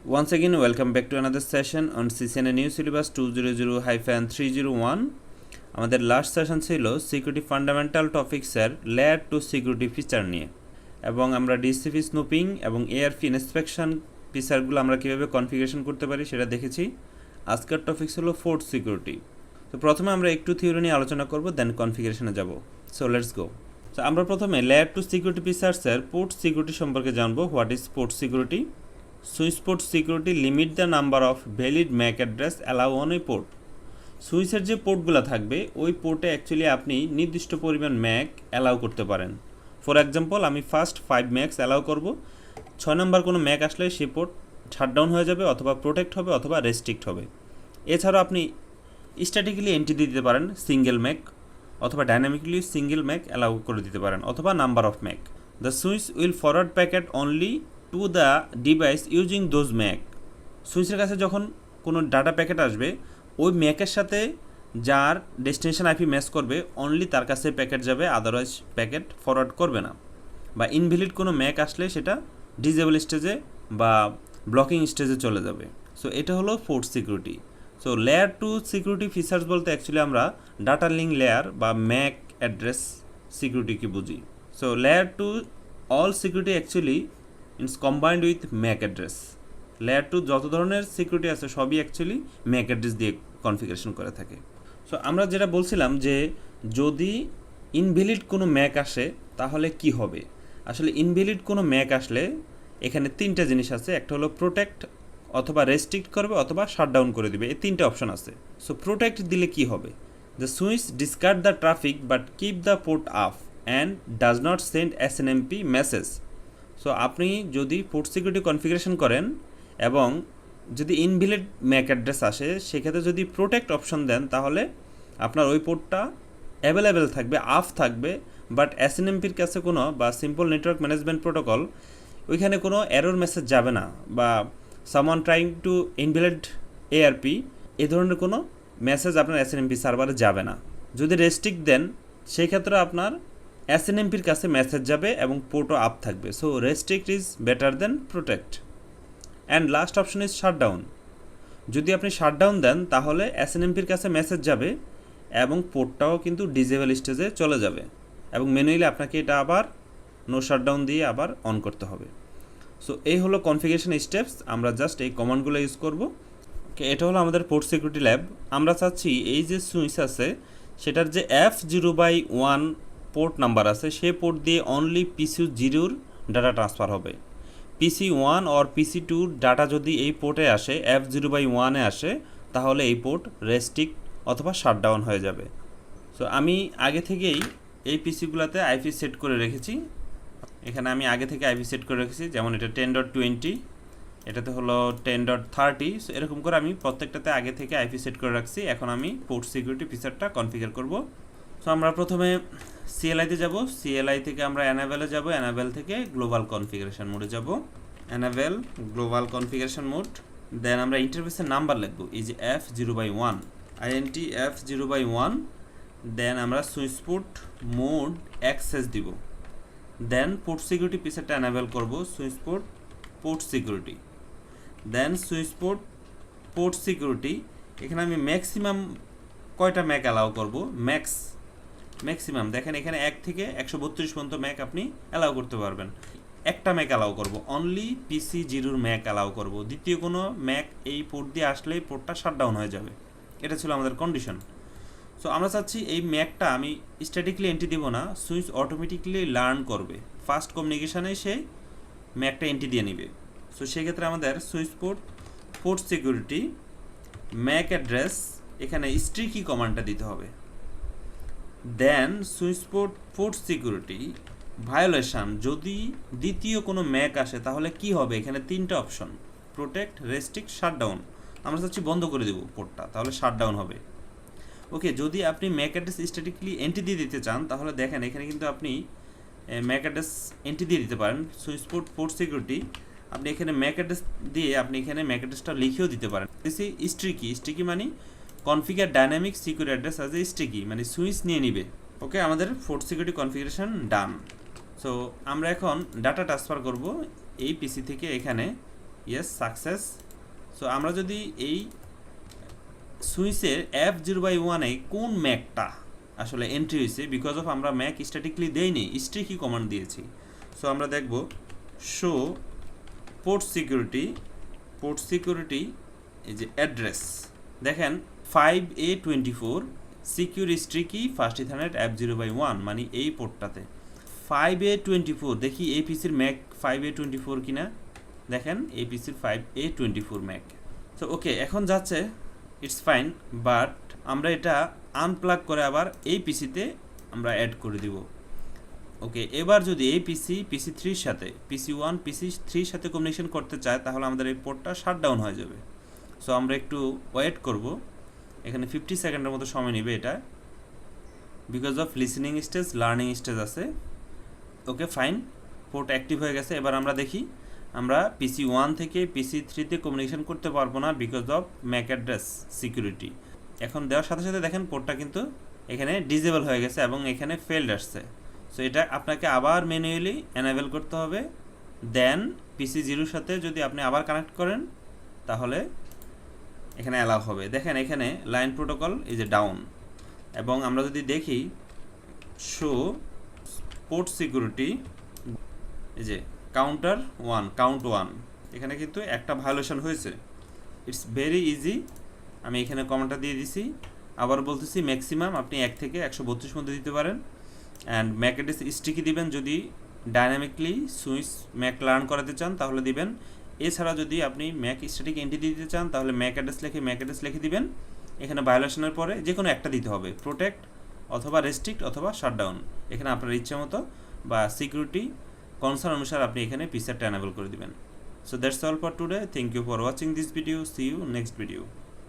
Once again, welcome back to another session on CCNA New Syllabus 200-301. আমাদের last session ছিল security fundamental টপিক্সের layer two security feature নিয়ে, এবং আমরা DHCP snooping এবং এআরপি ইন্সপেকশন ফিচারগুলো আমরা কীভাবে কনফিগারেশন করতে পারি সেটা দেখেছি। আজকের টপিক্স হলো ফোর্ট সিকিউরিটি। তো প্রথমে আমরা একটু থিওরি নিয়ে আলোচনা করব, দেন কনফিগারেশনে যাব। So let's go. তো আমরা প্রথমে লেয়ার টু সিকিউরিটি ফিচার্সের পোর্ট সিকিউরিটি সম্পর্কে জানবো। What is port security? Switch port security limit the number of valid MAC address allow on a port. সুইচের যে পোর্টগুলো থাকবে ওই পোর্টে অ্যাকচুয়ালি আপনি নির্দিষ্ট পরিমাণ ম্যাক অ্যালাউ করতে পারেন। ফর এক্সাম্পল, আমি ফার্স্ট 5 ম্যাক্স অ্যালাউ করব। 6 নম্বর কোনো ম্যাক আসলে সেই পোর্ট শাটডাউন হয়ে যাবে, অথবা প্রোটেক্ট হবে, অথবা রেস্ট্রিক্ট হবে। এছাড়াও আপনি স্ট্যাটিক্যালি এন্ট্রি দিতে পারেন সিঙ্গেল ম্যাক, অথবা ডাইনামিক্যালি সিঙ্গেল ম্যাক অ্যালাউ করে দিতে পারেন, অথবা number of Mac. The switch will forward packet only to the device using those Mac. সুইচের কাছে যখন কোনো ডাটা প্যাকেট আসবে, ওই ম্যাকের সাথে যার ডেস্টিনেশন আইপি ম্যাচ করবে অনলি তার কাছে প্যাকেট যাবে, আদারওয়াইজ প্যাকেট ফরওয়ার্ড করবে না। বা ইনভ্যালিড কোনো ম্যাক আসলে সেটা ডিজেবল স্টেজে বা ব্লকিং স্টেজে চলে যাবে। সো এটা হলো port security. So layer two security features বলতে অ্যাকচুয়ালি আমরা ডাটা লিঙ্ক লেয়ার বা ম্যাক অ্যাড্রেস সিকিউরিটিকে বুঝি। So layer two all security actually it's combined with MAC address. Layer two যত ধরনের সিকিউরিটি আছে সবই অ্যাকচুয়ালি ম্যাক অ্যাড্রেস দিয়ে কনফিগারেশন করে থাকে। সো আমরা যেটা বলছিলাম যে যদি ইনভ্যালিড কোনো ম্যাক আসে তাহলে কি হবে। আসলে ইনভ্যালিড কোনো ম্যাক আসলে এখানে তিনটা জিনিস আছে। একটা হলো প্রোটেক্ট, অথবা রেস্ট্রিক্ট করবে, অথবা শাটডাউন করে দিবে। এই তিনটা অপশন আছে। সো প্রোটেক্ট দিলে কি হবে? The switch discard the traffic but keep the port up and does not send SNMP message. So আপনি যদি পোর্ট সিকিউরিটি কনফিগারেশন করেন এবং যদি ইনভ্যালিড ম্যাক অ্যাড্রেস আসে, সেক্ষেত্রে যদি প্রোটেক্ট অপশন দেন তাহলে আপনার ওই পোর্টটা অ্যাভেলেবেল থাকবে, আফ থাকবে, বাট এসএনএমপির কাছে কোনো বা সিম্পল নেটওয়ার্ক ম্যানেজমেন্ট প্রোটোকল ওইখানে কোনো এরর মেসেজ যাবে না, বা someone trying to invalid ARP এই ধরনের কোনো মেসেজ আপনার এসএনএমপি সার্ভারে যাবে না। যদি রেস্ট্রিক্ট দেন সেই ক্ষেত্রে আপনার এসএনএমপির কাছে মেসেজ যাবে এবং পোর্টও আপ থাকবে। So restrict is better then protect. And last option is shutdown. যদি আপনি শাটডাউন দেন তাহলে এসএনএমপির কাছে মেসেজ যাবে এবং পোর্টটাও কিন্তু ডিজেবল স্টেজে চলে যাবে, এবং ম্যানুয়ালি আপনাকে এটা আবার নো শাটডাউন দিয়ে আবার অন করতে হবে। সো এই হলো কনফিগারেশন স্টেপস। আমরা জাস্ট এই কমান্ডগুলো ইউজ করব। ওকে, এটা হলো আমাদের পোর্ট সিকিউরিটি ল্যাব। আমরা চাচ্ছি এই যে সুইচ আছে সেটার যে F0/1 পোর্ট নাম্বার আছে সেই পোর্ট দিয়ে অনলি PC0 ডাটা ট্রান্সফার হবে। PC1 অর PC2 ডাটা যদি এই পোর্টে আসে, F0/1-এ আসে, তাহলে এই পোর্ট রেস্ট্রিক্ট অথবা শাটডাউন হয়ে যাবে। সো আমি আগে থেকেই এই পিসিগুলোতে আইপি সেট করে রেখেছি। এখানে আমি আগে থেকে আইপি সেট করে রেখেছি, যেমন এটা 10.20, এটাতে হলো 10.30। সো এরকম করে আমি প্রত্যেকটাতে আগে থেকে আইপি সেট করে রাখছি। এখন আমি পোর্ট সিকিউরিটি ফিচারটা কনফিগার করব। সো আমরা প্রথমে সিএলআইতে যাব। সিএলআই থেকে আমরা অ্যানাভেলে যাব। অ্যানাভেল থেকে গ্লোবাল কনফিগারেশন মোডে যাব। অ্যানাভেল গ্লোবাল কনফিগারেশন মোড। দেন আমরা ইন্টারফেসের নাম্বার লিখব, এই যে F0/1, INT F0/1। দেন আমরা সুইচ পোর্ট মোড অ্যাক্সেস দিব। দেন পোর্ট সিকিউরিটি ফিচারটা অ্যানাভেল করব, সুইচ পোর্ট পোর্ট সিকিউরিটি। দেন সুইচ পোর্ট পোর্ট সিকিউরিটি। এখানে আমি ম্যাক্সিমাম কয়টা ম্যাক অ্যালাউ করব? ম্যাক্সিমাম দেখেন এখানে 1 থেকে 132 পর্যন্ত ম্যাক আপনি অ্যালাউ করতে পারবেন। একটা ম্যাক অ্যালাউ করব, অনলি PC0 ম্যাক অ্যালাউ করব। দ্বিতীয় কোনো ম্যাক এই পোর্ট দিয়ে আসলেই পোর্টটা শাটডাউন হয়ে যাবে। এটা ছিল আমাদের কন্ডিশন। সো আমরা চাচ্ছি এই ম্যাকটা আমি স্ট্যাটিকলি এন্ট্রি দিব না, সুইচ অটোমেটিকলি লার্ন করবে। ফার্স্ট কমিউনিকেশানে সে ম্যাকটা এন্ট্রি দিয়ে নেবে। সো সেক্ষেত্রে আমাদের switch port port security MAC address, এখানে স্ট্রিকি কমান্ডটা দিতে হবে। Then switch port port security violation, যদি দ্বিতীয় কোনো ম্যাক আসে তাহলে কি হবে? এখানে তিনটা অপশন, প্রোটেক্ট, রেস্ট্রিক্ট, শাটডাউন। আমরা চাচ্ছি বন্ধ করে দেবো পোর্টটা, তাহলে শাটডাউন হবে। ওকে, যদি আপনি ম্যাক অ্যাড্রেস স্ট্যাটিকলি এন্ট্রি দিয়ে দিতে চান তাহলে দেখেন এখানে কিন্তু আপনি ম্যাক অ্যাড্রেস এন্ট্রি দিয়ে দিতে পারেন। সুইচ পোর্ট পোর্ট সিকিউরিটি আপনি এখানে ম্যাক অ্যাড্রেস দিয়ে আপনি এখানে ম্যাক অ্যাড্রেসটা লিখেও দিতে পারেন। স্ট্রিকি মানে configure dynamic secure address as a sticky, মানে সুইচ নিয়ে নিবে। ওকে, আমাদের port security configuration done. So আমরা এখন ডাটা ট্রান্সফার করব এই পিসি থেকে এখানে ইয়েস সাকসেস। সো আমরা যদি এই সুইচের F0/1 কোন ম্যাকটা আসলে এন্ট্রি হয়েছে, বিকজ অফ আমরা ম্যাক স্ট্যাটিকলি দেইনি, স্ট্রিকি কমান্ড দিয়েছি। সো আমরা দেখব শো পোর্ট সিকিউরিটি এই যে অ্যাড্রেস দেখেন 5A24 secure স্ট্রিকি first ethernet F0/1 মানে এই পোর্টটাতে 5A24। দেখি এই পিসির ম্যাক 5A24 কিনা, দেখেন এই পিসির 5A24 ম্যাক। তো ওকে, এখন যাচ্ছে, ইটস ফাইন, বাট আমরা এটা আনপ্লাগ করে আবার এই পিসিতে আমরা অ্যাড করে দিব। ওকে, এবার যদি এই পিসি 3 সাথে PC1 PC3 সাথে কমিউনিকেশন করতে চায়, তাহলে আমাদের এই পোর্টটা শাটডাউন হয়ে যাবে। সো আমরা একটু ওয়েট করব, এখানে 50 সেকেন্ডের মতো সময় নেবে এটা, because of listening stage, learning stage আছে। ওকে ফাইন, পোর্ট অ্যাক্টিভ হয়ে গেছে। এবার আমরা দেখি, আমরা PC1 থেকে PC3-তে কমিউনিকেশন করতে পারবো না because of Mac address security. এখন দেওয়ার সাথে সাথে দেখেন পোর্টটা কিন্তু এখানে ডিজেবল হয়ে গেছে এবং এখানে ফেলড আসছে। সো এটা আপনাকে আবার ম্যানুয়ালি এনাবেল করতে হবে, দেন PC0-র সাথে যদি আপনি আবার কানেক্ট করেন তাহলে এখানে অ্যালাউ হবে। দেখেন এখানে লাইন প্রোটোকল এই যে ডাউন, এবং আমরা যদি দেখি শো পোর্ট সিকিউরিটি এই যে কাউন্ট 1 এখানে কিন্তু একটা ভায়োলেশন হয়েছে। ইটস ভেরি ইজি, আমি এখানে কমেন্টটা দিয়ে দিছি। আবার বলতেছি, ম্যাক্সিমাম আপনি 1 থেকে 132 মধ্যে দিতে পারেন। অ্যান্ড ম্যাক অ্যাড্রেস স্টিকি দিবেন যদি ডাইনামিকলি সুইচ ম্যাক লার্ন করাতে চান তাহলে দিবেন। এছাড়া যদি আপনি ম্যাক স্ট্যাটিক এন্টিটি দিতে চান তাহলে ম্যাক অ্যাড্রেস লিখে দিবেন। এখানে ভায়োলেশনের পরে যে কোনো একটা দিতে হবে, প্রোটেক্ট অথবা রেস্ট্রিক্ট অথবা শাটডাউন, এখানে আপনার ইচ্ছা মতো বা সিকিউরিটি কনসার্ন অনুসারে আপনি এখানে পিসিটা এনেবল করে দিবেন। So that's all for today, thank you for watching this video, see you next video.